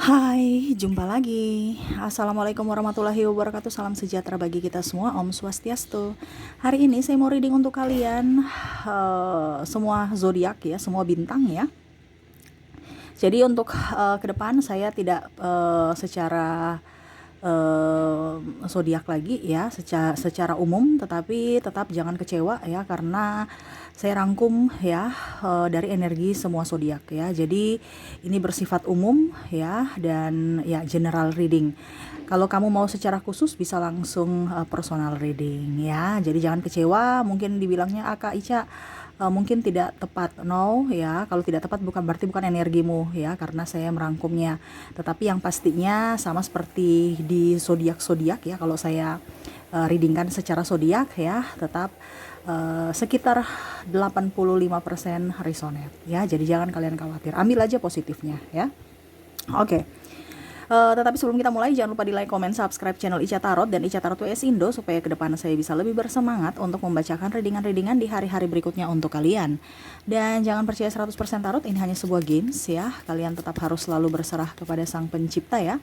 Hai, jumpa lagi. Assalamualaikum warahmatullahi wabarakatuh. Salam sejahtera bagi kita semua. Om Swastiastu. Hari ini saya mau reading untuk kalian semua zodiak ya, semua bintang ya. Jadi untuk ke depan saya tidak secara zodiak lagi ya, secara umum, tetapi tetap jangan kecewa ya karena saya rangkum ya dari energi semua zodiak ya. Jadi ini bersifat umum ya dan ya general reading. Kalau kamu mau secara khusus bisa langsung personal reading ya. Jadi jangan kecewa, mungkin dibilangnya Kak Ica mungkin tidak tepat, no ya. Kalau tidak tepat bukan berarti bukan energimu ya, karena saya merangkumnya. Tetapi yang pastinya sama seperti di zodiak ya, kalau saya readingkan secara zodiak ya, tetap sekitar 85% resonate ya. Jadi jangan kalian khawatir, ambil aja positifnya ya. Oke. Tetapi sebelum kita mulai, jangan lupa di like, comment, subscribe channel Ica Tarot dan Ica Tarot WS Indo supaya ke depan saya bisa lebih bersemangat untuk membacakan readingan-readingan di hari-hari berikutnya untuk kalian. Dan jangan percaya 100% tarot, ini hanya sebuah games ya. Kalian tetap harus selalu berserah kepada Sang Pencipta ya.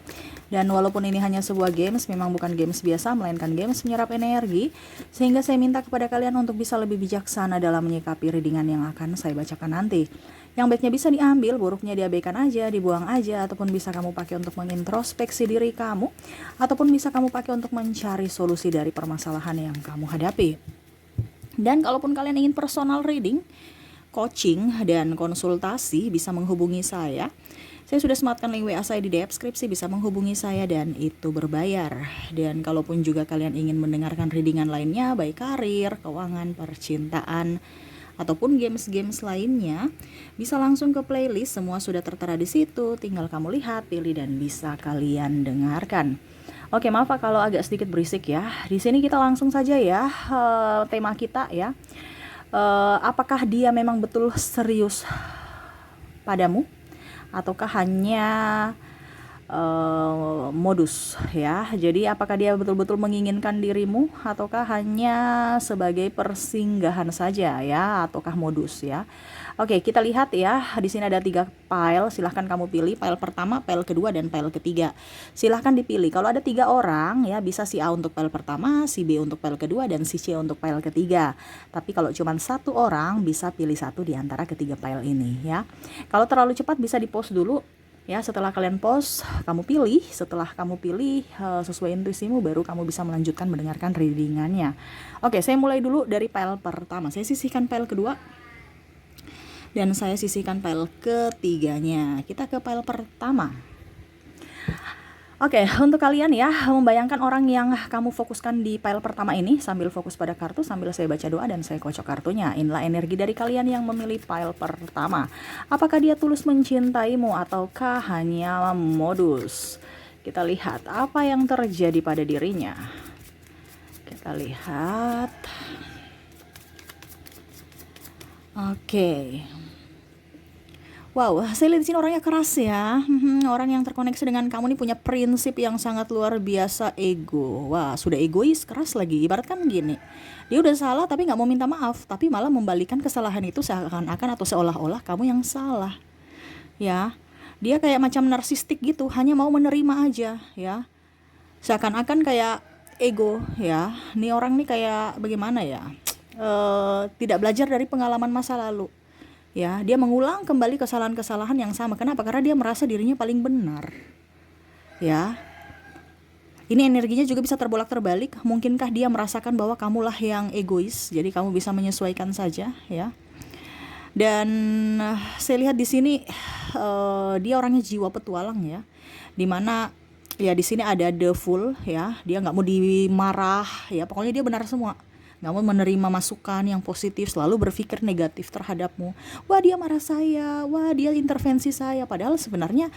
Dan walaupun ini hanya sebuah games, memang bukan games biasa, melainkan games menyerap energi. Sehingga saya minta kepada kalian untuk bisa lebih bijaksana dalam menyikapi readingan yang akan saya bacakan nanti. Yang baiknya bisa diambil, buruknya diabaikan aja, dibuang aja, ataupun bisa kamu pakai untuk mengintrospeksi diri kamu, ataupun bisa kamu pakai untuk mencari solusi dari permasalahan yang kamu hadapi. Dan kalaupun kalian ingin personal reading, coaching, dan konsultasi, bisa menghubungi saya. Saya sudah sematkan link WA saya di deskripsi, bisa menghubungi saya dan itu berbayar. Dan kalaupun juga kalian ingin mendengarkan readingan lainnya, baik karir, keuangan, percintaan, ataupun games-games lainnya, bisa langsung ke playlist, semua sudah tertera di situ. Tinggal kamu lihat, pilih dan bisa kalian dengarkan. Oke, maaf kalau agak sedikit berisik ya. Di sini kita langsung saja ya tema kita ya. Apakah dia memang betul serius padamu ataukah hanya modus ya. Jadi apakah dia betul-betul menginginkan dirimu ataukah hanya sebagai persinggahan saja ya, ataukah modus ya. Oke, kita lihat ya. Di sini ada 3 file, silahkan kamu pilih file pertama, file kedua, dan file ketiga. Silahkan dipilih. Kalau ada 3 orang ya, bisa si A untuk file pertama, si B untuk file kedua, dan si C untuk file ketiga. Tapi kalau cuma 1 orang, bisa pilih 1 di antara ketiga file ini ya. Kalau terlalu cepat bisa di pause dulu. Ya, setelah kalian pause, kamu pilih. Setelah kamu pilih sesuai intuisimu, baru kamu bisa melanjutkan mendengarkan readingannya. Oke, saya mulai dulu dari file pertama. Saya sisihkan file kedua dan saya sisihkan file ketiganya. Kita ke file pertama. Oke, untuk kalian ya, membayangkan orang yang kamu fokuskan di file pertama ini, sambil fokus pada kartu, sambil saya baca doa dan saya kocok kartunya. Inilah energi dari kalian yang memilih file pertama. Apakah dia tulus mencintaimu ataukah hanya modus? Kita lihat apa yang terjadi pada dirinya. Kita lihat. Oke. Wow, saya lihat di sini orangnya keras ya. Orang yang terkoneksi dengan kamu ini punya prinsip yang sangat luar biasa, ego. Wah, sudah egois, keras lagi. Ibaratkan gini, dia udah salah tapi nggak mau minta maaf, tapi malah membalikan kesalahan itu seakan-akan atau seolah-olah kamu yang salah. Ya, dia kayak macam narsistik gitu, hanya mau menerima aja ya. Seakan-akan kayak ego ya. Nih orang nih kayak bagaimana ya? Tidak belajar dari pengalaman masa lalu. Ya, dia mengulang kembali kesalahan-kesalahan yang sama. Kenapa? Karena dia merasa dirinya paling benar. Ya. Ini energinya juga bisa terbolak-terbalik. Mungkinkah dia merasakan bahwa kamulah yang egois, jadi kamu bisa menyesuaikan saja, ya. Dan saya lihat di sini dia orangnya jiwa petualang ya. Dimana ya di sini ada the fool ya. Dia nggak mau dimarah ya. Pokoknya dia benar semua. Nggak mau menerima masukan yang positif, selalu berpikir negatif terhadapmu. Wah, dia marah saya, wah dia intervensi saya, padahal sebenarnya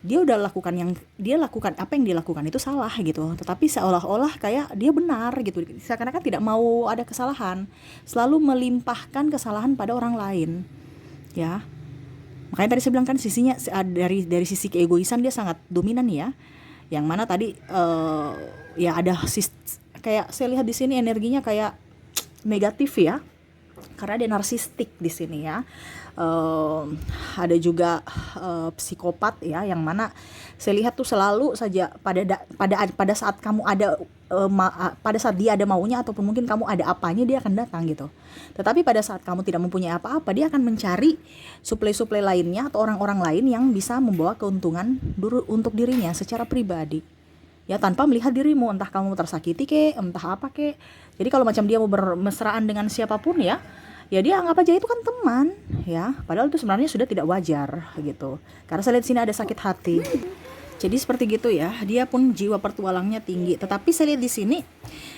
dia udah lakukan apa yang dia lakukan itu salah gitu, tetapi seolah-olah kayak dia benar gitu, seakan-akan tidak mau ada kesalahan, selalu melimpahkan kesalahan pada orang lain ya. Makanya tadi saya bilang kan sisinya dari sisi keegoisan dia sangat dominan ya, yang mana tadi ya ada kayak saya lihat di sini energinya kayak negatif ya. karena dia narsistik di sini ya. Ada juga psikopat ya, yang mana saya lihat tuh selalu saja pada saat kamu ada pada saat dia ada maunya ataupun mungkin kamu ada apanya, dia akan datang gitu. Tetapi pada saat kamu tidak mempunyai apa-apa, dia akan mencari suplai-suplai lainnya atau orang-orang lain yang bisa membawa keuntungan untuk dirinya secara pribadi ya, tanpa melihat dirimu, entah kamu tersakiti ke, entah apa ke. Jadi kalau macam dia mau bermesraan dengan siapapun ya, ya dia anggap aja itu kan teman ya, padahal itu sebenarnya sudah tidak wajar gitu, karena saya lihat sini ada sakit hati. Jadi seperti gitu ya, dia pun jiwa pertualangnya tinggi, tetapi saya lihat di sini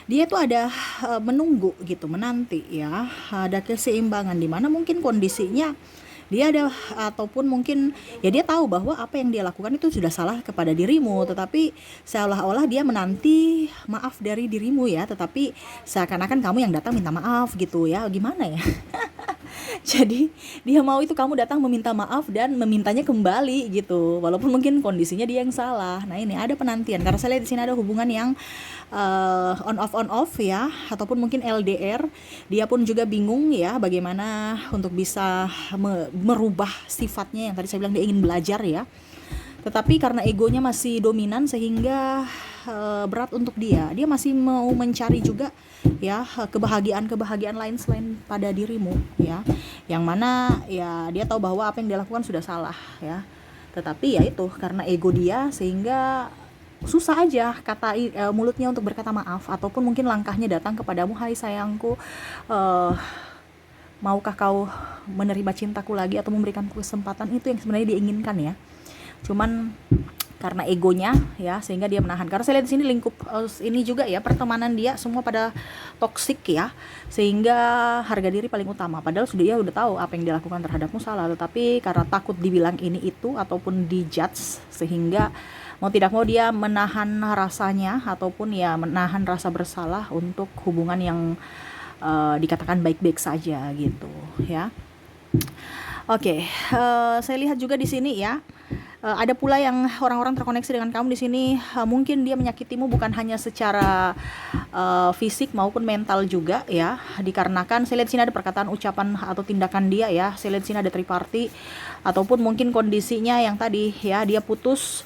dia tuh ada menunggu gitu, menanti ya, ada keseimbangan di mana mungkin kondisinya dia ada, ataupun mungkin ya dia tahu bahwa apa yang dia lakukan itu sudah salah kepada dirimu, tetapi seolah-olah dia menanti maaf dari dirimu ya, tetapi seakan-akan kamu yang datang minta maaf gitu ya, gimana ya. Jadi dia mau itu kamu datang meminta maaf dan memintanya kembali gitu, walaupun mungkin kondisinya dia yang salah. Nah ini ada penantian, karena saya lihat di sini ada hubungan yang on off ya, ataupun mungkin LDR. Dia pun juga bingung ya bagaimana untuk bisa merubah sifatnya yang tadi saya bilang dia ingin belajar ya, tetapi karena egonya masih dominan sehingga berat untuk dia masih mau mencari juga ya kebahagiaan lain selain pada dirimu ya, yang mana ya dia tahu bahwa apa yang dia lakukan sudah salah ya, tetapi ya itu karena ego dia sehingga susah aja kata mulutnya untuk berkata maaf, ataupun mungkin langkahnya datang kepadamu, hai sayangku, maukah kau menerima cintaku lagi atau memberikanku kesempatan, itu yang sebenarnya diinginkan ya. Cuman karena egonya ya sehingga dia menahan. Karena saya lihat di sini lingkup ini juga ya, pertemanan dia semua pada toksik ya, sehingga harga diri paling utama, padahal dia udah tahu apa yang dia lakukan terhadapmu salah, tetapi karena takut dibilang ini itu ataupun dijudge, sehingga mau tidak mau dia menahan rasanya ataupun ya menahan rasa bersalah untuk hubungan yang dikatakan baik-baik saja gitu ya. Oke, saya lihat juga di sini ya, ada pula yang orang-orang terkoneksi dengan kamu di sini, mungkin dia menyakitimu bukan hanya secara fisik maupun mental juga ya, dikarenakan saya lihat sini ada perkataan, ucapan atau tindakan dia ya. Saya lihat sini ada triparty, ataupun mungkin kondisinya yang tadi ya, dia putus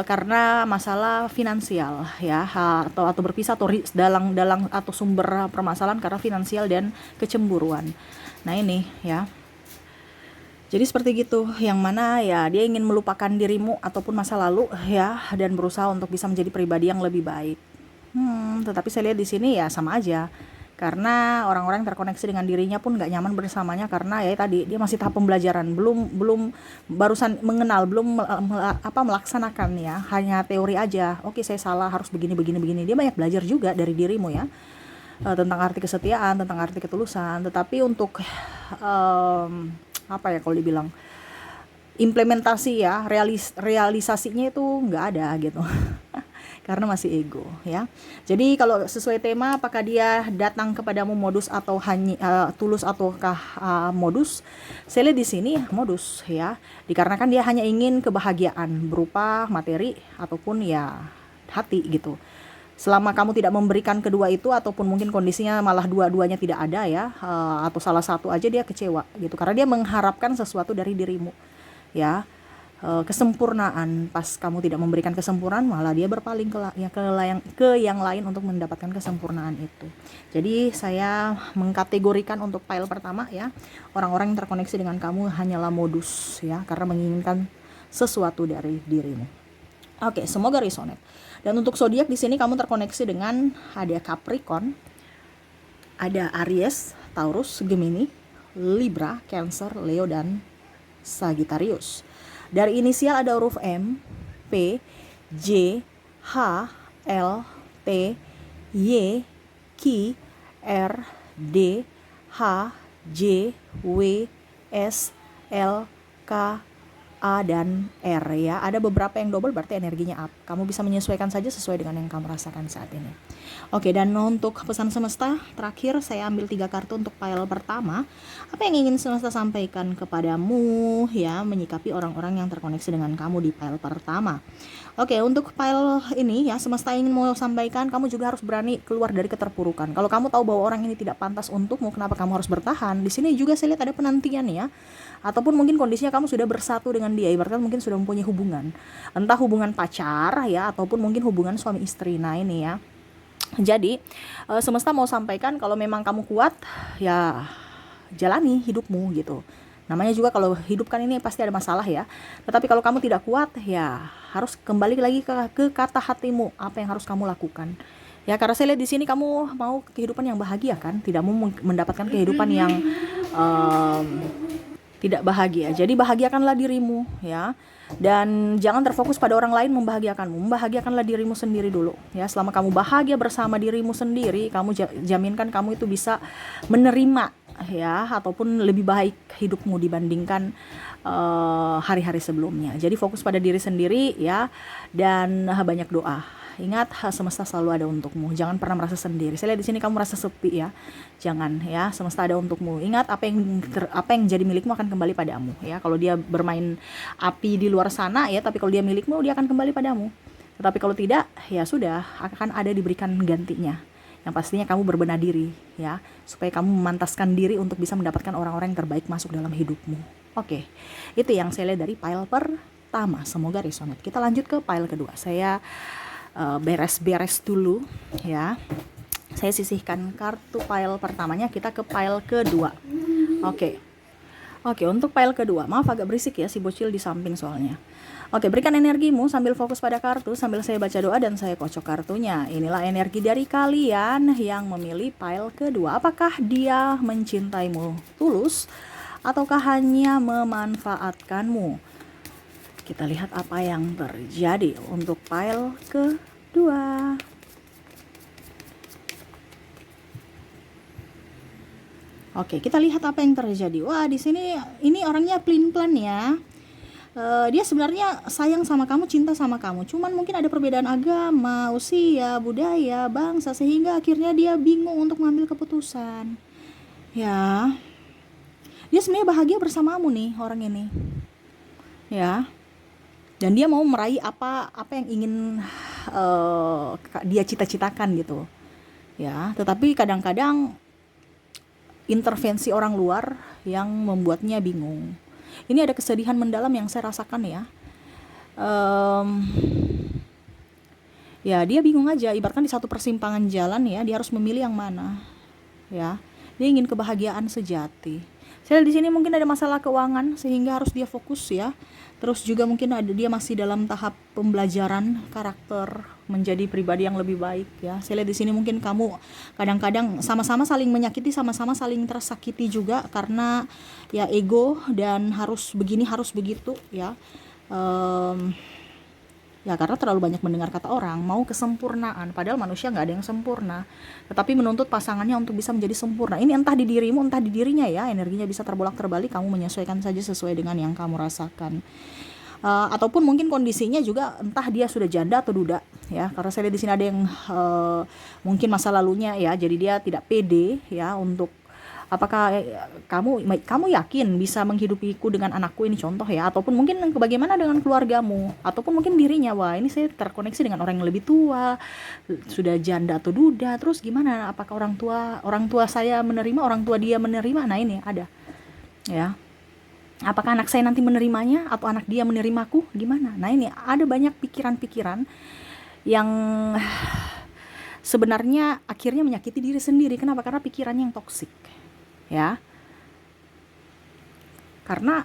karena masalah finansial ya, atau berpisah atau dalang atau sumber permasalahan karena finansial dan kecemburuan. Nah ini ya, jadi seperti gitu, yang mana ya dia ingin melupakan dirimu ataupun masa lalu ya, dan berusaha untuk bisa menjadi pribadi yang lebih baik. Tetapi saya lihat di sini ya sama aja, karena orang-orang yang terkoneksi dengan dirinya pun nggak nyaman bersamanya, karena ya tadi dia masih tahap pembelajaran, belum barusan mengenal, belum melaksanakan ya, hanya teori aja. Oke, saya salah, harus begini. Dia banyak belajar juga dari dirimu ya, tentang arti kesetiaan, tentang arti ketulusan, tetapi untuk apa ya kalau dibilang implementasi ya, realisasinya itu nggak ada gitu. Karena masih ego ya. Jadi kalau sesuai tema, apakah dia datang kepadamu modus atau hanya tulus ataukah modus? Saya lihat di sini modus ya, dikarenakan dia hanya ingin kebahagiaan berupa materi ataupun ya hati gitu. Selama kamu tidak memberikan kedua itu, ataupun mungkin kondisinya malah dua-duanya tidak ada ya, atau salah satu aja, dia kecewa gitu, karena dia mengharapkan sesuatu dari dirimu ya, kesempurnaan. Pas kamu tidak memberikan kesempurnaan, malah dia berpaling ke yang lain untuk mendapatkan kesempurnaan itu. Jadi saya mengkategorikan untuk file pertama ya, orang-orang yang terkoneksi dengan kamu hanyalah modus ya, karena menginginkan sesuatu dari dirimu. Oke, semoga resonate. Dan untuk zodiak di sini kamu terkoneksi dengan ada Capricorn, ada Aries, Taurus, Gemini, Libra, Cancer, Leo, dan Sagittarius. Dari inisial ada huruf M, P, J, H, L, T, Y, Q, R, D, H, J, W, S, L, K, A dan R ya. Ada beberapa yang double berarti energinya up. Kamu bisa menyesuaikan saja sesuai dengan yang kamu rasakan saat ini. Oke, dan untuk pesan semesta terakhir saya ambil 3 kartu untuk pile pertama. Apa yang ingin semesta sampaikan kepadamu ya menyikapi orang-orang yang terkoneksi dengan kamu di pile pertama. Oke, untuk pile ini ya semesta ingin mau sampaikan kamu juga harus berani keluar dari keterpurukan. Kalau kamu tahu bahwa orang ini tidak pantas untukmu, kenapa kamu harus bertahan? Di sini juga saya lihat ada penantian ya. Ataupun mungkin kondisinya kamu sudah bersatu dengan dia, ibaratkan mungkin sudah mempunyai hubungan. Entah hubungan pacar ya ataupun mungkin hubungan suami istri. Nah, ini ya. Jadi, semesta mau sampaikan kalau memang kamu kuat, ya jalani hidupmu gitu. Namanya juga kalau hidup kan ini pasti ada masalah ya. Tetapi kalau kamu tidak kuat, ya harus kembali lagi ke kata hatimu, apa yang harus kamu lakukan. Ya karena saya lihat di sini kamu mau kehidupan yang bahagia kan, tidak mau mendapatkan kehidupan yang tidak bahagia. Jadi bahagiakanlah dirimu ya. Dan jangan terfokus pada orang lain membahagiakanmu. Membahagiakanlah dirimu sendiri dulu ya. Selama kamu bahagia bersama dirimu sendiri, kamu jaminkan kamu itu bisa menerima ya ataupun lebih baik hidupmu dibandingkan hari-hari sebelumnya. Jadi fokus pada diri sendiri ya dan banyak doa. Ingat, semesta selalu ada untukmu. Jangan pernah merasa sendiri. Saya lihat di sini kamu merasa sepi ya. Jangan ya, semesta ada untukmu. Ingat, apa yang jadi milikmu akan kembali padamu ya. Kalau dia bermain api di luar sana ya, tapi kalau dia milikmu dia akan kembali padamu. Tetapi kalau tidak, ya sudah akan ada diberikan gantinya. Yang pastinya kamu berbenah diri ya, supaya kamu memantaskan diri untuk bisa mendapatkan orang-orang yang terbaik masuk dalam hidupmu. Oke. Itu yang saya lihat dari pile pertama. Semoga resonate. Kita lanjut ke pile kedua. Saya beres-beres dulu ya. Saya sisihkan kartu pile pertamanya, kita ke pile kedua. Oke, untuk pile kedua, maaf agak berisik ya si bocil di samping soalnya. Oke, berikan energimu sambil fokus pada kartu, sambil saya baca doa dan saya kocok kartunya. Inilah energi dari kalian yang memilih pile kedua. Apakah dia mencintaimu tulus ataukah hanya memanfaatkanmu? Kita lihat apa yang terjadi untuk pile kedua. Oke, kita lihat apa yang terjadi. Wah, di sini ini orangnya pelin-pelan ya. Dia sebenarnya sayang sama kamu, cinta sama kamu. Cuman mungkin ada perbedaan agama, usia, budaya, bangsa sehingga akhirnya dia bingung untuk mengambil keputusan. Ya. Dia sebenarnya bahagia bersamamu nih orang ini. Ya. Dan dia mau meraih apa yang ingin dia cita-citakan gitu ya. Tetapi kadang-kadang intervensi orang luar yang membuatnya bingung. Ini ada kesedihan mendalam yang saya rasakan ya. Ya dia bingung aja, ibaratkan di satu persimpangan jalan ya, dia harus memilih yang mana ya. Dia ingin kebahagiaan sejati. Saya di sini mungkin ada masalah keuangan sehingga harus dia fokus ya. Terus juga mungkin dia masih dalam tahap pembelajaran karakter menjadi pribadi yang lebih baik ya. Saya lihat di sini mungkin kamu kadang-kadang sama-sama saling menyakiti, sama-sama saling tersakiti juga karena ya ego dan harus begini harus begitu ya. Ya karena terlalu banyak mendengar kata orang, mau kesempurnaan, padahal manusia nggak ada yang sempurna, tetapi menuntut pasangannya untuk bisa menjadi sempurna. Ini entah di dirimu, entah di dirinya ya, energinya bisa terbolak-terbalik, kamu menyesuaikan saja sesuai dengan yang kamu rasakan. Ataupun mungkin kondisinya juga entah dia sudah janda atau duda ya, karena saya lihat di sini ada yang mungkin masa lalunya ya, jadi dia tidak pede ya untuk apakah kamu yakin bisa menghidupiku dengan anakku, ini contoh ya, ataupun mungkin bagaimana dengan keluargamu, ataupun mungkin dirinya, wah ini saya terkoneksi dengan orang yang lebih tua, sudah janda atau duda, terus gimana, apakah orang tua saya menerima, orang tua dia menerima, nah ini ada ya, apakah anak saya nanti menerimanya atau anak dia menerimaku, gimana, nah ini ada banyak pikiran-pikiran yang sebenarnya akhirnya menyakiti diri sendiri. Kenapa? Karena pikirannya yang toksik ya, karena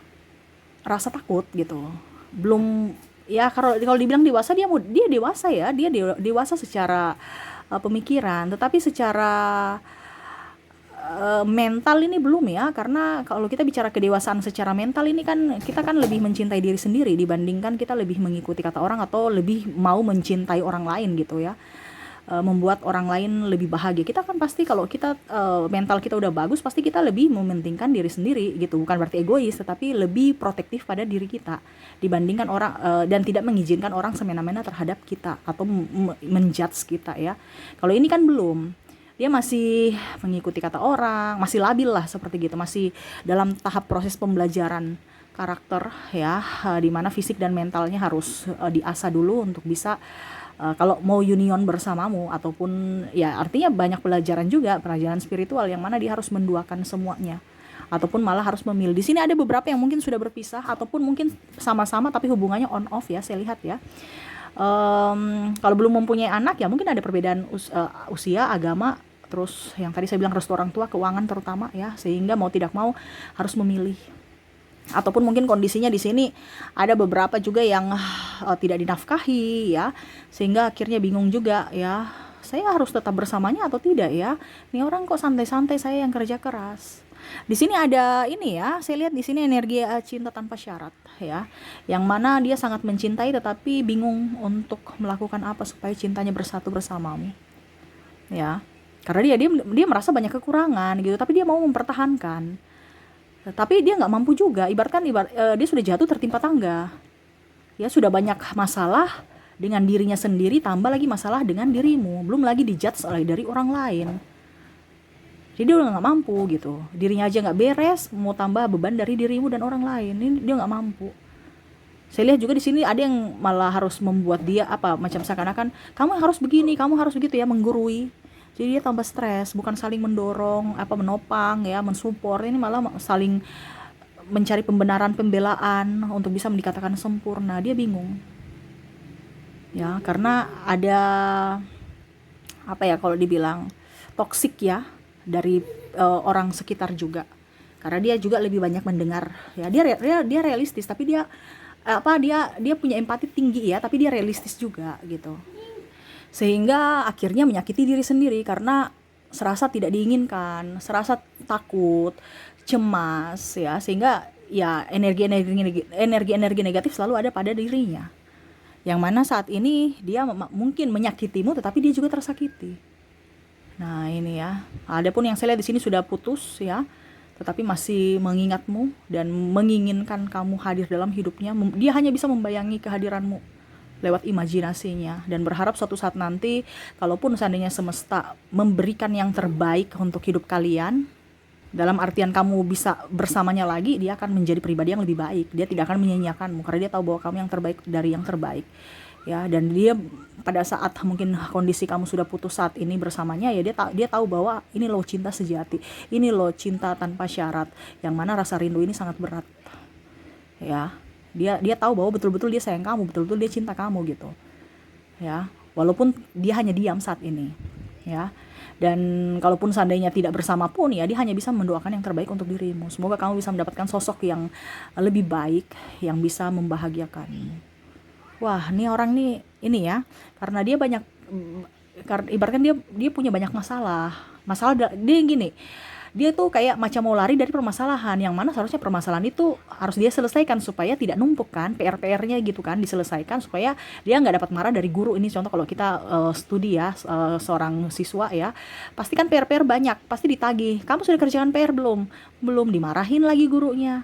rasa takut gitu, belum ya, kalau dibilang dewasa, dia dewasa ya, dia dewasa secara pemikiran, tetapi secara mental ini belum ya, karena kalau kita bicara kedewasaan secara mental ini kan kita kan lebih mencintai diri sendiri dibandingkan kita lebih mengikuti kata orang atau lebih mau mencintai orang lain gitu ya. membuat orang lain lebih bahagia. Kita kan pasti kalau kita mental kita udah bagus, pasti kita lebih mementingkan diri sendiri gitu. Bukan berarti egois, tetapi lebih protektif pada diri kita dibandingkan orang, dan tidak mengizinkan orang semena-mena terhadap kita atau menjudge kita ya. Kalau ini kan belum, dia masih mengikuti kata orang, masih labil lah seperti gitu, masih dalam tahap proses pembelajaran karakter ya, dimana fisik dan mentalnya harus diasah dulu untuk bisa kalau mau union bersamamu, ataupun ya artinya banyak pelajaran juga, pelajaran spiritual yang mana dia harus menduakan semuanya, ataupun malah harus memilih. Di sini ada beberapa yang mungkin sudah berpisah, ataupun mungkin sama-sama tapi hubungannya on off ya, saya lihat ya. Kalau belum mempunyai anak ya mungkin ada perbedaan usia, agama, terus yang tadi saya bilang restu orang tua, keuangan terutama ya, sehingga mau tidak mau harus memilih. Ataupun mungkin kondisinya di sini ada beberapa juga yang tidak dinafkahi ya, sehingga akhirnya bingung juga ya, saya harus tetap bersamanya atau tidak ya, ini orang kok santai-santai, saya yang kerja keras. Di sini ada ini ya, saya lihat di sini energi cinta tanpa syarat ya, yang mana dia sangat mencintai tetapi bingung untuk melakukan apa supaya cintanya bersatu bersamamu ya, karena dia merasa banyak kekurangan gitu, tapi dia mau mempertahankan. Tapi dia nggak mampu juga, dia sudah jatuh tertimpa tangga ya, sudah banyak masalah dengan dirinya sendiri, tambah lagi masalah dengan dirimu, belum lagi dijudge oleh dari orang lain. Jadi dia udah nggak mampu gitu, dirinya aja nggak beres, mau tambah beban dari dirimu dan orang lain, ini dia nggak mampu. Saya lihat juga di sini ada yang malah harus membuat dia macam seakan-akan kamu harus begini, kamu harus begitu ya, menggurui. Jadi dia tambah stres, bukan saling mendorong, menopang ya, mensupport, ini malah saling mencari pembenaran, pembelaan untuk bisa dikatakan sempurna. Dia bingung. Ya, karena ada kalau dibilang toksik ya dari orang sekitar juga. Karena dia juga lebih banyak mendengar ya. Dia realistis, tapi dia punya empati tinggi ya, tapi dia realistis juga gitu. Sehingga akhirnya menyakiti diri sendiri karena serasa tidak diinginkan, serasa takut, cemas ya, sehingga ya energi negatif selalu ada pada dirinya. Yang mana saat ini dia mungkin menyakitimu tetapi dia juga tersakiti. Nah, ini ya. Adapun yang saya lihat di sini sudah putus ya, tetapi masih mengingatmu dan menginginkan kamu hadir dalam hidupnya. Dia hanya bisa membayangi kehadiranmu lewat imajinasinya, dan berharap suatu saat nanti kalaupun seandainya semesta memberikan yang terbaik untuk hidup kalian, dalam artian kamu bisa bersamanya lagi, dia akan menjadi pribadi yang lebih baik. Dia tidak akan menyanyiakanmu karena dia tahu bahwa kamu yang terbaik dari yang terbaik ya. Dan dia pada saat mungkin kondisi kamu sudah putus saat ini bersamanya ya, dia tahu bahwa ini loh cinta sejati, ini loh cinta tanpa syarat, yang mana rasa rindu ini sangat berat ya. Dia tahu bahwa betul-betul dia sayang kamu, betul-betul dia cinta kamu gitu ya, walaupun dia hanya diam saat ini ya. Dan kalaupun seandainya tidak bersama pun ya, dia hanya bisa mendoakan yang terbaik untuk dirimu. Semoga kamu bisa mendapatkan sosok yang lebih baik, yang bisa membahagiakanmu. Wah, nih orang nih ini ya, karena dia banyak, ibaratkan dia punya banyak masalah dia gini, dia tuh kayak macam mau lari dari permasalahan, yang mana seharusnya permasalahan itu harus dia selesaikan supaya tidak numpuk kan, PR-nya gitu kan, diselesaikan supaya dia nggak dapat marah dari guru. Ini contoh kalau kita studi ya, seorang siswa ya, pasti kan PR banyak, pasti ditagih, kamu sudah kerjakan PR belum, dimarahin lagi gurunya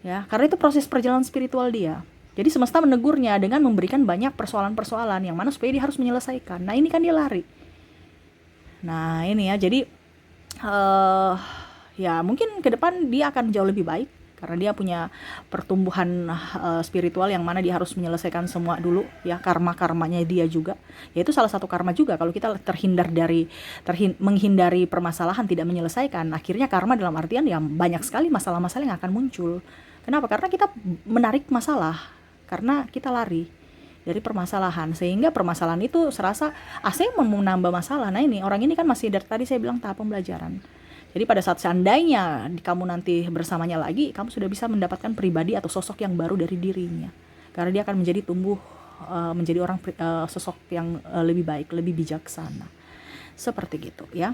ya, karena itu proses perjalanan spiritual dia. Jadi semesta menegurnya dengan memberikan banyak persoalan-persoalan yang mana supaya dia harus menyelesaikan. Nah, ini kan dia lari. Nah, ini ya, jadi ya mungkin ke depan dia akan jauh lebih baik karena dia punya pertumbuhan spiritual yang mana dia harus menyelesaikan semua dulu ya, karmanya dia juga. Ya itu salah satu karma juga, kalau kita menghindari permasalahan, tidak menyelesaikan, akhirnya karma dalam artian ya banyak sekali masalah-masalah yang akan muncul. Kenapa? Karena kita menarik masalah, karena kita lari dari permasalahan, sehingga permasalahan itu serasa saya mau menambah masalah. Nah, ini orang ini kan masih dari tadi saya bilang tahap pembelajaran. Jadi pada saat seandainya kamu nanti bersamanya lagi, kamu sudah bisa mendapatkan pribadi atau sosok yang baru dari dirinya, karena dia akan menjadi orang sosok yang lebih baik, lebih bijaksana, seperti gitu ya.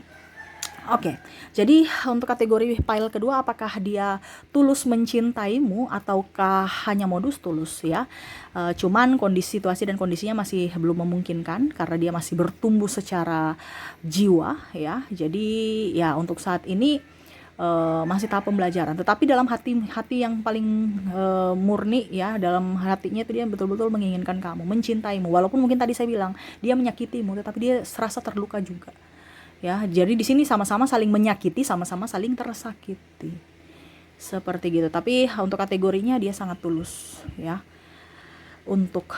Oke, jadi untuk kategori pile kedua, apakah dia tulus mencintaimu ataukah hanya modus tulus ya? Cuman kondisi situasi dan kondisinya masih belum memungkinkan karena dia masih bertumbuh secara jiwa ya. Jadi ya untuk saat ini masih tahap pembelajaran. Tetapi dalam hati yang paling murni ya, dalam hatinya itu dia betul-betul menginginkan kamu, mencintaimu. Walaupun mungkin tadi saya bilang dia menyakitimu, tetapi dia serasa terluka juga. Ya, jadi di sini sama-sama saling menyakiti, sama-sama saling tersakiti. Seperti gitu. Tapi untuk kategorinya dia sangat tulus ya untuk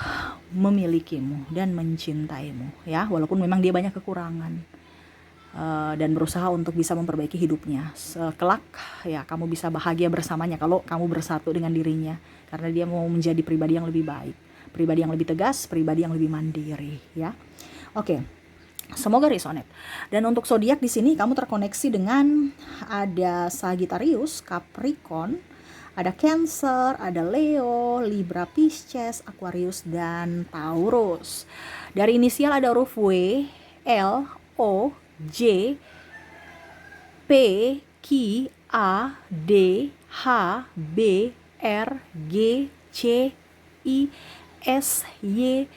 memilikimu dan mencintaimu ya, walaupun memang dia banyak kekurangan. Dan berusaha untuk bisa memperbaiki hidupnya. Kelak ya kamu bisa bahagia bersamanya kalau kamu bersatu dengan dirinya, karena dia mau menjadi pribadi yang lebih baik, pribadi yang lebih tegas, pribadi yang lebih mandiri ya. Oke. Semoga resonate. Dan untuk zodiak di sini kamu terkoneksi dengan ada Sagittarius, Capricorn, ada Cancer, ada Leo, Libra, Pisces, Aquarius, dan Taurus. Dari inisial ada huruf W, L, O, J, P, Q, A, D, H, B, R, G, C, I, S, Y,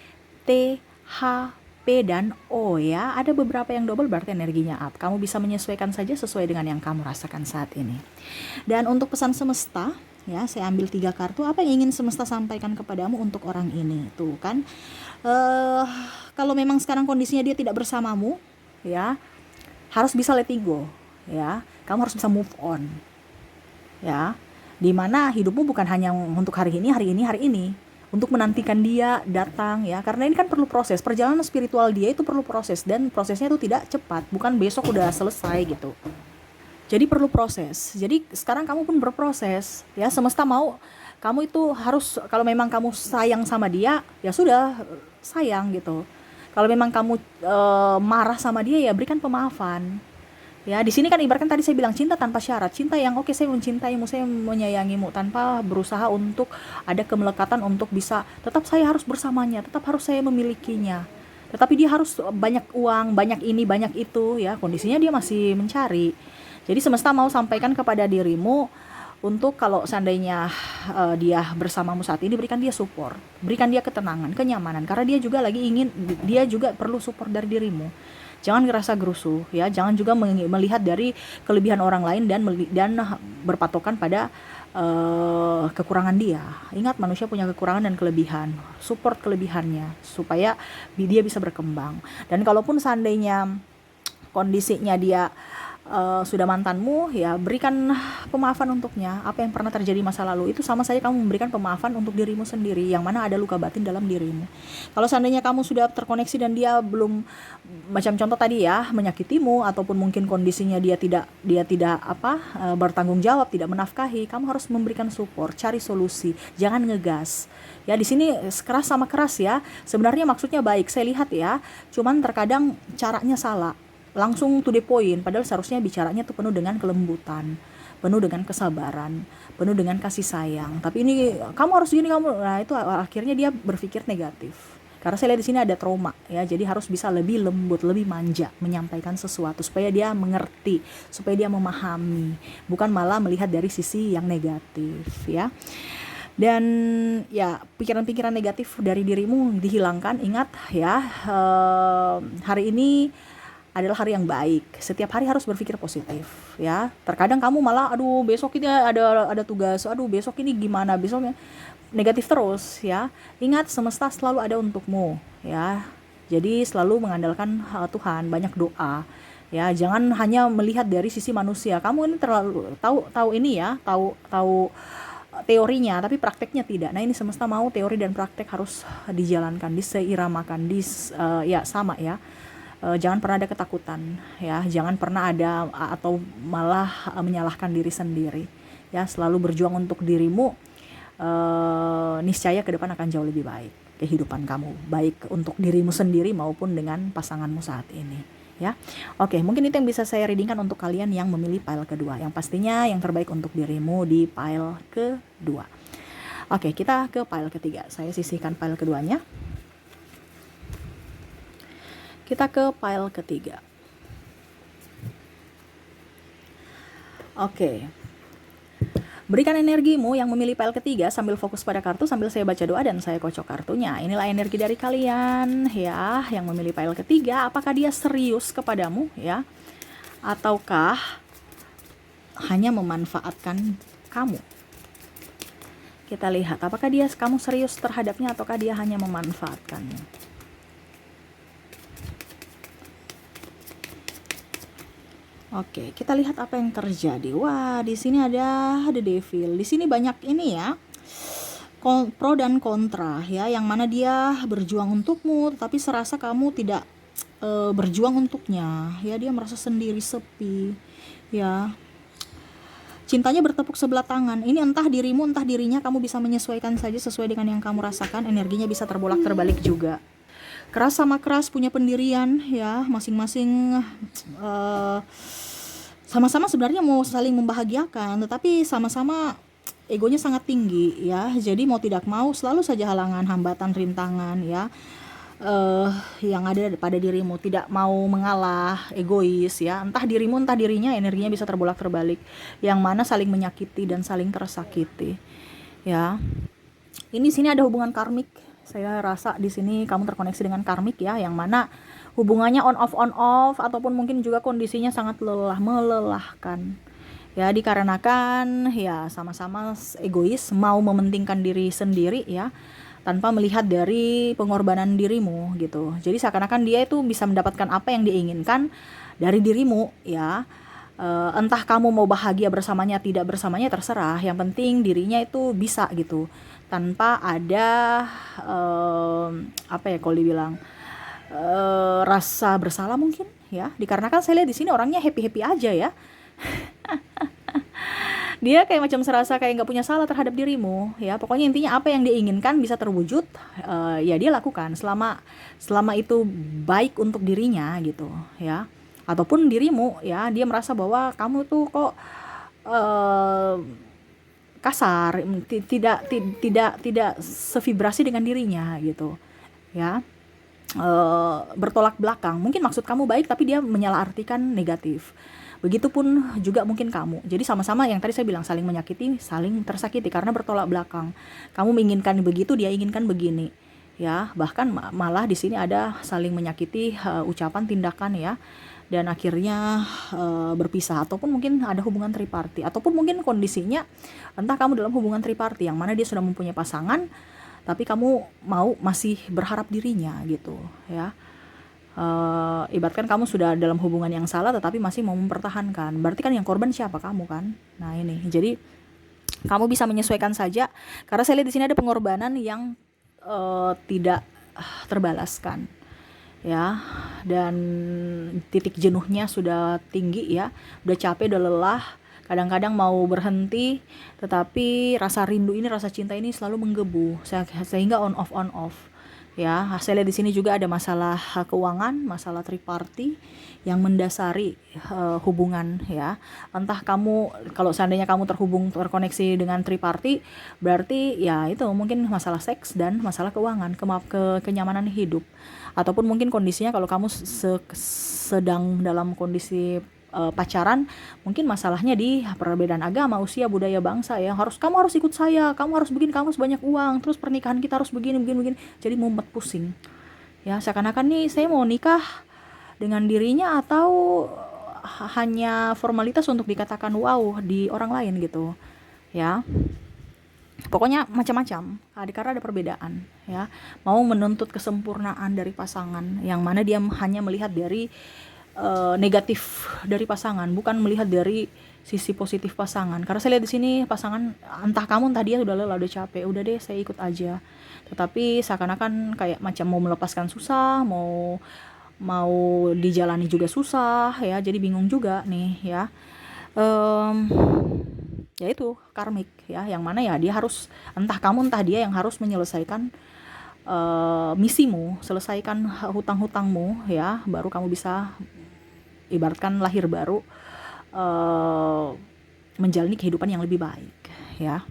T, H, P, dan O ya. Ada beberapa yang double berarti energinya up. Kamu bisa menyesuaikan saja sesuai dengan yang kamu rasakan saat ini. Dan untuk pesan semesta ya, saya ambil 3 kartu. Apa yang ingin semesta sampaikan kepadamu untuk orang ini? Tuh kan, kalau memang sekarang kondisinya dia tidak bersamamu ya, harus bisa let it go ya. Kamu harus bisa move on ya. Dimana hidupmu bukan hanya untuk hari ini, untuk menantikan dia datang ya, karena ini kan perlu proses. Perjalanan spiritual dia itu perlu proses, dan prosesnya itu tidak cepat, bukan besok udah selesai gitu. Jadi perlu proses. Jadi sekarang kamu pun berproses ya. Semesta mau kamu itu harus, kalau memang kamu sayang sama dia ya sudah, sayang gitu. Kalau memang kamu marah sama dia ya berikan pemaafan. Ya, di sini kan ibaratkan tadi saya bilang cinta tanpa syarat, cinta yang oke, saya mencintaimu, saya menyayangimu tanpa berusaha untuk ada kemelekatan untuk bisa tetap saya harus bersamanya, tetap harus saya memilikinya. Tetapi dia harus banyak uang, banyak ini, banyak itu ya, kondisinya dia masih mencari. Jadi semesta mau sampaikan kepada dirimu untuk kalau seandainya dia bersamamu saat ini, berikan dia support, berikan dia ketenangan, kenyamanan, karena dia juga lagi ingin, dia juga perlu support dari dirimu. Jangan ngerasa gerusuh ya, jangan juga melihat dari kelebihan orang lain dan berpatokan pada kekurangan dia. Ingat, manusia punya kekurangan dan kelebihan. Support kelebihannya supaya dia bisa berkembang. Dan kalaupun seandainya kondisinya dia sudah mantanmu ya, berikan pemaafan untuknya. Apa yang pernah terjadi masa lalu itu sama saja kamu memberikan pemaafan untuk dirimu sendiri, yang mana ada luka batin dalam dirimu. Kalau seandainya kamu sudah terkoneksi dan dia belum, macam contoh tadi ya, menyakitimu ataupun mungkin kondisinya dia tidak bertanggung jawab, tidak menafkahi, kamu harus memberikan support, cari solusi, jangan ngegas. Ya, di sini keras sama keras ya. Sebenarnya maksudnya baik, saya lihat ya. Cuman terkadang caranya salah. Langsung to the point, padahal seharusnya bicaranya tuh penuh dengan kelembutan, penuh dengan kesabaran, penuh dengan kasih sayang. Tapi ini kamu harus gini, nah itu akhirnya dia berpikir negatif. Karena saya lihat di sini ada trauma ya, jadi harus bisa lebih lembut, lebih manja menyampaikan sesuatu supaya dia mengerti, supaya dia memahami, bukan malah melihat dari sisi yang negatif ya. Dan ya, pikiran-pikiran negatif dari dirimu dihilangkan. Ingat ya, hari ini adalah hari yang baik. Setiap hari harus berpikir positif ya. Terkadang kamu malah aduh besok ini ada tugas, aduh besok ini gimana, besoknya negatif terus ya. Ingat, semesta selalu ada untukmu ya. Jadi selalu mengandalkan Tuhan, banyak doa ya. Jangan hanya melihat dari sisi manusia. Kamu ini terlalu tahu ini ya, tahu teorinya tapi prakteknya tidak. Nah, ini semesta mau teori dan praktek harus dijalankan, diseiramakan, ya sama ya. Jangan pernah ada ketakutan ya, jangan pernah ada atau malah menyalahkan diri sendiri ya. Selalu berjuang untuk dirimu, niscaya ke depan akan jauh lebih baik kehidupan kamu, baik untuk dirimu sendiri maupun dengan pasanganmu saat ini ya. Oke, mungkin itu yang bisa saya readingkan untuk kalian yang memilih pile kedua. Yang pastinya yang terbaik untuk dirimu di pile kedua. Oke, kita ke pile ketiga. Saya sisihkan pile keduanya. Kita ke pile ketiga. Oke. Berikan energimu yang memilih pile ketiga sambil fokus pada kartu sambil saya baca doa dan saya kocok kartunya. Inilah energi dari kalian ya yang memilih pile ketiga. Apakah dia serius kepadamu ya? Ataukah hanya memanfaatkan kamu? Kita lihat apakah kamu serius terhadapnya ataukah dia hanya memanfaatkanmu. Oke, kita lihat apa yang terjadi. Wah, di sini ada The Devil. Di sini banyak ini ya, pro dan kontra ya, yang mana dia berjuang untukmu, tapi serasa kamu tidak berjuang untuknya. Ya, dia merasa sendiri, sepi. Ya, cintanya bertepuk sebelah tangan. Ini entah dirimu, entah dirinya, kamu bisa menyesuaikan saja sesuai dengan yang kamu rasakan. Energinya bisa terbolak terbalik juga. Keras sama keras punya pendirian ya, masing-masing sama-sama sebenarnya mau saling membahagiakan, tetapi sama-sama egonya sangat tinggi ya. Jadi mau tidak mau selalu saja halangan, hambatan, rintangan ya, yang ada pada dirimu. Tidak mau mengalah, egois ya. Entah dirimu entah dirinya, energinya bisa terbolak terbalik, yang mana saling menyakiti dan saling tersakiti ya. Ini sini ada hubungan karmik. Saya rasa di sini kamu terkoneksi dengan karmik ya, yang mana hubungannya on off ataupun mungkin juga kondisinya sangat melelahkan. Ya, dikarenakan ya sama-sama egois, mau mementingkan diri sendiri ya, tanpa melihat dari pengorbanan dirimu gitu. Jadi seakan-akan dia itu bisa mendapatkan apa yang diinginkan dari dirimu ya. Entah kamu mau bahagia bersamanya tidak bersamanya terserah, yang penting dirinya itu bisa gitu, tanpa ada apa ya kalau dibilang rasa bersalah mungkin ya, dikarenakan saya lihat di sini orangnya happy aja ya. Dia kayak macam serasa kayak nggak punya salah terhadap dirimu ya. Pokoknya intinya apa yang dia inginkan bisa terwujud, ya dia lakukan selama itu baik untuk dirinya gitu ya, ataupun dirimu ya. Dia merasa bahwa kamu tuh kok kasar, tidak sevibrasi dengan dirinya gitu ya, bertolak belakang. Mungkin maksud kamu baik tapi dia menyalahartikan negatif. Begitupun juga mungkin kamu. Jadi sama-sama yang tadi saya bilang, saling menyakiti, saling tersakiti karena bertolak belakang. Kamu menginginkan begitu, dia inginkan begini ya. Bahkan malah di sini ada saling menyakiti, ucapan, tindakan ya, dan akhirnya berpisah. Ataupun mungkin ada hubungan triparti, ataupun mungkin kondisinya entah kamu dalam hubungan triparti yang mana dia sudah mempunyai pasangan tapi kamu masih berharap dirinya gitu ya. Ibaratkan kamu sudah dalam hubungan yang salah tetapi masih mau mempertahankan, berarti kan yang korban siapa? Kamu kan. Nah ini, jadi kamu bisa menyesuaikan saja, karena saya lihat di sini ada pengorbanan yang tidak terbalaskan ya, dan titik jenuhnya sudah tinggi ya, udah capek, udah lelah, kadang-kadang mau berhenti, tetapi rasa rindu ini, rasa cinta ini selalu menggebu sehingga on off ya. Hasilnya di sini juga ada masalah keuangan, masalah triparti yang mendasari hubungan ya. Entah kamu, kalau seandainya kamu terkoneksi dengan triparti, berarti ya itu mungkin masalah seks dan masalah keuangan, kenyamanan hidup, ataupun mungkin kondisinya kalau kamu sedang dalam kondisi pacaran, mungkin masalahnya di perbedaan agama, usia, budaya, bangsa ya. Kamu harus ikut saya, kamu harus begini, kamu harus banyak uang, terus pernikahan kita harus begini, jadi mumet, pusing ya. Seakan-akan nih saya mau nikah dengan dirinya atau hanya formalitas untuk dikatakan wow di orang lain gitu ya. Pokoknya macam-macam, karena ada perbedaan ya. Mau menuntut kesempurnaan dari pasangan, yang mana dia hanya melihat dari negatif dari pasangan, bukan melihat dari sisi positif pasangan. Karena saya lihat di sini pasangan, entah kamu entah dia udah lelah, udah capek, udah deh saya ikut aja. Tetapi seakan-akan kayak macam mau melepaskan susah, mau dijalani juga susah ya. Jadi bingung juga nih ya. Ya itu karmik ya, yang mana ya dia harus, entah kamu entah dia yang harus menyelesaikan misimu, selesaikan hutang-hutangmu ya, baru kamu bisa ibaratkan lahir baru, menjalani kehidupan yang lebih baik ya,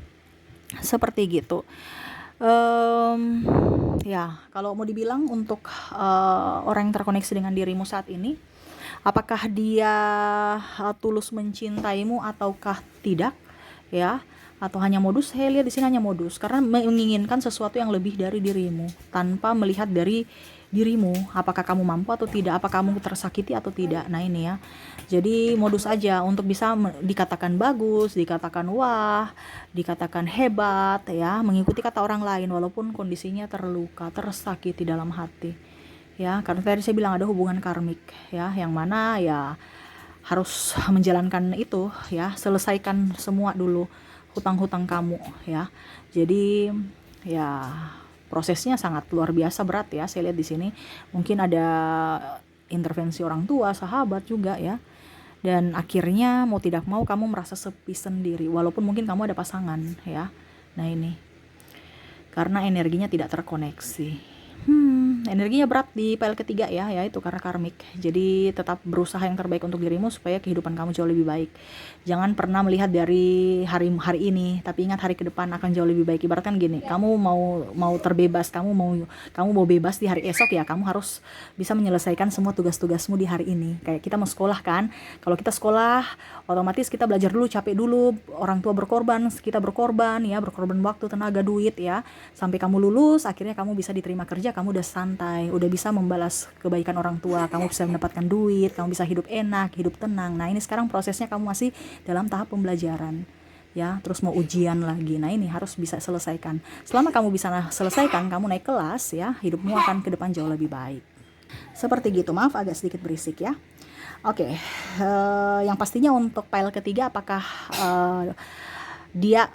seperti gitu. Ya kalau mau dibilang untuk orang yang terkoneksi dengan dirimu saat ini, Apakah dia tulus mencintaimu ataukah tidak, ya? Atau hanya modus? Saya lihat di sini hanya modus karena menginginkan sesuatu yang lebih dari dirimu tanpa melihat dari dirimu, apakah kamu mampu atau tidak, apakah kamu tersakiti atau tidak. Nah ini ya, jadi modus aja untuk bisa dikatakan bagus, dikatakan wah, dikatakan hebat ya, mengikuti kata orang lain walaupun kondisinya terluka, tersakiti dalam hati ya. Karena tadi saya bilang ada hubungan karmik ya, yang mana ya harus menjalankan itu ya, selesaikan semua dulu hutang-hutang kamu ya. Jadi ya prosesnya sangat luar biasa berat ya. Saya lihat di sini mungkin ada intervensi orang tua, sahabat juga ya. Dan akhirnya mau tidak mau kamu merasa sepi sendiri walaupun mungkin kamu ada pasangan ya. Nah ini karena energinya tidak terkoneksi. Energinya berat di pile ketiga ya, itu karena karmik. Jadi tetap berusaha yang terbaik untuk dirimu supaya kehidupan kamu jauh lebih baik. Jangan pernah melihat dari hari ini, tapi ingat hari ke depan akan jauh lebih baik. Ibaratkan gini, kamu mau terbebas, kamu mau bebas di hari esok ya, kamu harus bisa menyelesaikan semua tugas-tugasmu di hari ini. Kayak kita mau sekolah kan, kalau kita sekolah otomatis kita belajar dulu, capek dulu, orang tua berkorban, kita berkorban ya, berkorban waktu, tenaga, duit ya, sampai kamu lulus, akhirnya kamu bisa diterima kerja, kamu udah santai, udah bisa membalas kebaikan orang tua, kamu bisa mendapatkan duit, kamu bisa hidup enak, hidup tenang. Nah ini sekarang prosesnya kamu masih dalam tahap pembelajaran ya, terus mau ujian lagi. Nah ini harus bisa selesaikan. Selama kamu bisa selesaikan, kamu naik kelas ya, hidupmu akan ke depan jauh lebih baik. Seperti gitu, maaf agak sedikit berisik ya. Oke, yang pastinya untuk pile ketiga, apakah dia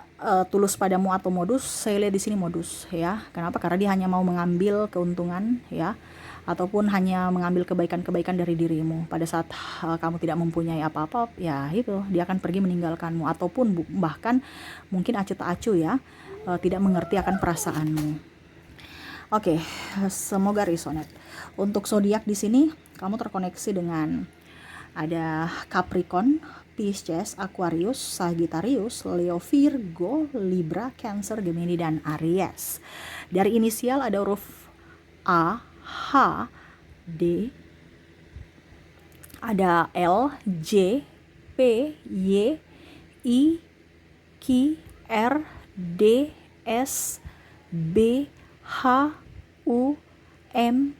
tulus padamu atau modus? Saya lihat di sini modus ya. Kenapa? Karena dia hanya mau mengambil keuntungan ya, ataupun hanya mengambil kebaikan-kebaikan dari dirimu. Pada saat kamu tidak mempunyai apa-apa, ya itu dia akan pergi meninggalkanmu, ataupun bahkan mungkin acuh tak acuh ya, tidak mengerti akan perasaanmu. Oke, semoga resonate. Untuk zodiak di sini kamu terkoneksi dengan ada Capricorn, Pisces, Aquarius, Sagittarius, Leo, Virgo, Libra, Cancer, Gemini, dan Aries. Dari inisial ada huruf A, H, D, ada L, J, P, Y, I, Q, R, D, S, B, H, U, M,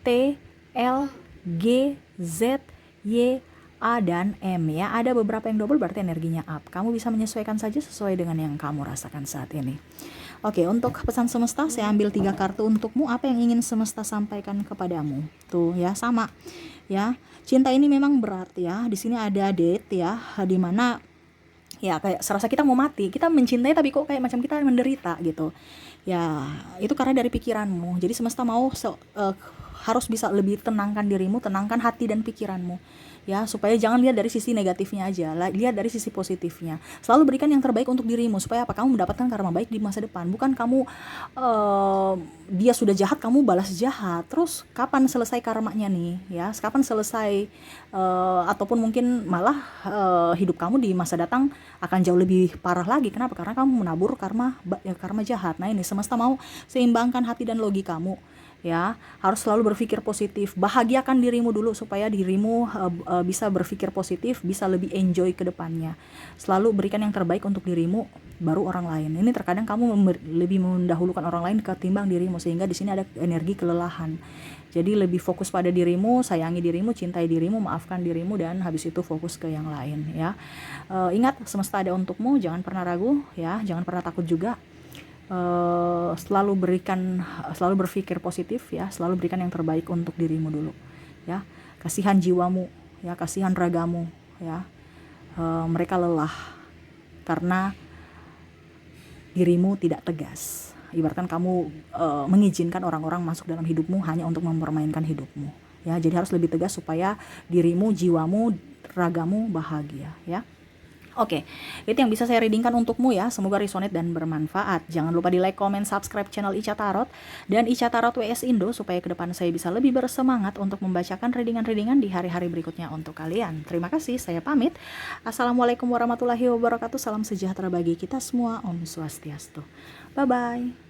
T, L, G, Z, Y, A, dan M ya. Ada beberapa yang double berarti energinya up. Kamu bisa menyesuaikan saja sesuai dengan yang kamu rasakan saat ini. Oke, untuk pesan semesta saya ambil 3 kartu untukmu. Apa yang ingin semesta sampaikan kepadamu? Tuh ya, sama ya. Cinta ini memang berat ya. Di sini ada date ya, di mana ya kayak serasa kita mau mati. Kita mencintai tapi kok kayak macam kita menderita gitu. Ya, itu karena dari pikiranmu. Jadi semesta mau harus bisa lebih tenangkan dirimu, tenangkan hati dan pikiranmu ya, supaya jangan lihat dari sisi negatifnya aja, lihat dari sisi positifnya. Selalu berikan yang terbaik untuk dirimu supaya apa? Kamu mendapatkan karma baik di masa depan. Bukan kamu dia sudah jahat kamu balas jahat. Terus kapan selesai karmanya nih ya? Kapan selesai ataupun mungkin malah hidup kamu di masa datang akan jauh lebih parah lagi. Kenapa? Karena kamu menabur karma jahat. Nah ini semesta mau seimbangkan hati dan logikamu ya, harus selalu berpikir positif. Bahagiakan dirimu dulu supaya dirimu bisa berpikir positif, bisa lebih enjoy ke depannya. Selalu berikan yang terbaik untuk dirimu, baru orang lain. Ini terkadang kamu lebih mendahulukan orang lain ketimbang dirimu, sehingga di sini ada energi kelelahan. Jadi lebih fokus pada dirimu, sayangi dirimu, cintai dirimu, maafkan dirimu, dan habis itu fokus ke yang lain ya. Ingat, semesta ada untukmu, jangan pernah ragu ya, jangan pernah takut juga. Selalu berpikir positif ya, selalu berikan yang terbaik untuk dirimu dulu ya. Kasihan jiwamu ya, kasihan ragamu ya, mereka lelah karena dirimu tidak tegas. Ibaratkan kamu mengizinkan orang-orang masuk dalam hidupmu hanya untuk mempermainkan hidupmu ya. Jadi harus lebih tegas supaya dirimu, jiwamu, ragamu bahagia ya. Oke, itu yang bisa saya readingkan untukmu ya. Semoga resonate dan bermanfaat. Jangan lupa di like, comment, subscribe channel Ica Tarot dan Ica Tarot WS Indo supaya ke depan saya bisa lebih bersemangat untuk membacakan readingan-readingan di hari-hari berikutnya untuk kalian. Terima kasih, saya pamit. Assalamualaikum warahmatullahi wabarakatuh. Salam sejahtera bagi kita semua. Om Swastiastu. Bye-bye.